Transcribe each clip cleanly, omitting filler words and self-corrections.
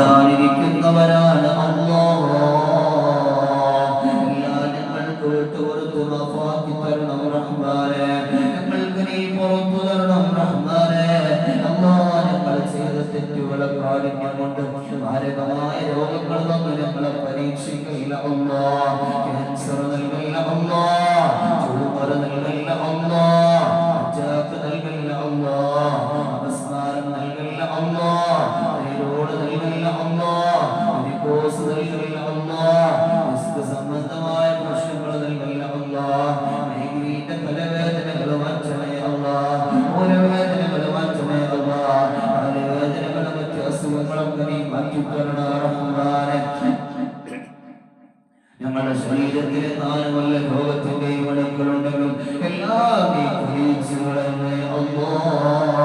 വരാനിരിക്കുന്നവരാണ് അല്ലാഹ്. എല്ലാ ഞങ്ങൾക്ക് വിട്ടുപുറത്തു മാഫാക്കി തരണം റഹ്മാനേ. ഞങ്ങൾക്ക് നീ പുറത്തു തരണം റഹ്മാനേ. അല്ലാഹ് ഞങ്ങൾ ചെയ്ത തെറ്റുകളെ കാഠിന്യം കൊണ്ട് മാരകമായ രോഗങ്ങൾ തന്നു ഞങ്ങളെ പരീക്ഷിക്കില്ല അല്ലാഹ്. ക്യാൻസർ നൽകില്ല അല്ലാഹ്, ട്യൂമർ നൽകില്ല അല്ലാഹ്, അറ്റാക്ക് നൽകില്ല അല്ലാഹ്, അപസ്മാരം നൽകില്ല അല്ലാഹ്, തൈറോയ്ഡ് നൽകില്ല അല്ലാഹ്, വെരിക്കോസ് നൽകില്ല അല്ലാഹ്, ഡിസ്ക് സംബന്ധമായ പ്രശ്നങ്ങൾ നൽകില്ല അല്ലാഹ്, മൈഗ്രെയിന്റെ തലവേദനകൾ മാറ്റണേ അല്ലാഹ്, ഊരവേദനകൾ മാറ്റണേ അല്ലാഹ്, തലവേദനകൾ മറ്റ് അസുഖങ്ങളൊക്കെ നീ മാറ്റിത്തരണേ റഹ്മാനേ. ഞങ്ങളുടെ ശരീരത്തിലെ 4 വല്ല രോഗത്തിന്റെയും അണുക്കളുണ്ടെങ്കിലും എല്ലാം നീ ഖലീസുകളെ അല്ലാഹ്,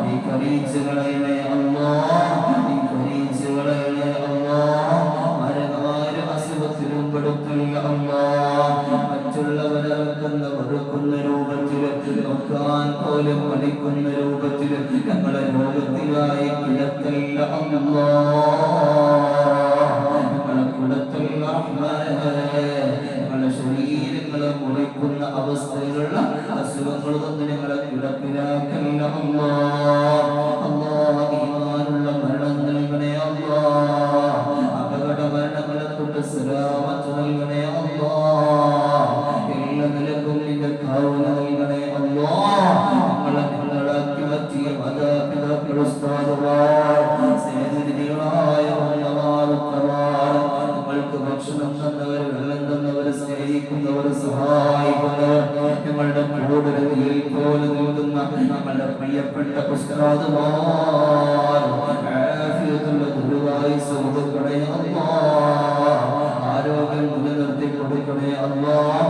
നീ ഖലീസുകളെ അല്ലാഹ്, നീ ഖലീസുകളെ അല്ലാഹ്. മരണമായ അസുഖത്തിലും പെടുത്തില്ല അല്ലാഹ്. മറ്റുള്ളവരെ വെറുക്കുന്ന രൂപത്തിൽ നോക്കാൻ പോലും മടിക്കുന്ന രൂപത്തിൽ ഞങ്ങളെ രോഗത്തിലായി കിടക്കല്ല അല്ലാഹ്. ഞങ്ങളുടെ ശരീരങ്ങളെ മുറിക്കുന്ന അവസ്ഥയിലുള്ള അസുഖങ്ങൾ കൊണ്ട് ഞങ്ങളെ കിടപ്പിലാക്കല്ല അല്ലാഹ്. ഈമാനുള്ള മരണം നൽകണേ അല്ലാഹ്. അപകട മരണങ്ങളെ തൊട്ട് സലാമത്ത് നൽകണേ അല്ലാഹ്. എല്ലാ നിലക്കും നിന്റെ കാവൽ നൽകണേ അല്ലാഹ്. ഞങ്ങളാക്കി മാറ്റിയ മാതാപിതാക്കൾ, ഉസ്താദുമാർ, സ്നേഹിതരായ ഭക്ഷണം തന്നവർ, വെള്ളം തന്നവർ, സ്നേഹിക്കുന്നവർ, സഹായിക്കുന്നവർ, ഞങ്ങളുടെ കൂടുതൽ പോലെ നൽകുന്ന ഞങ്ങളുടെ പ്രിയപ്പെട്ട ഉസ്താദുമാർ, ആരോഗ്യം നിലനിർത്തി കൊടുക്കണേ അല്ലാഹ്.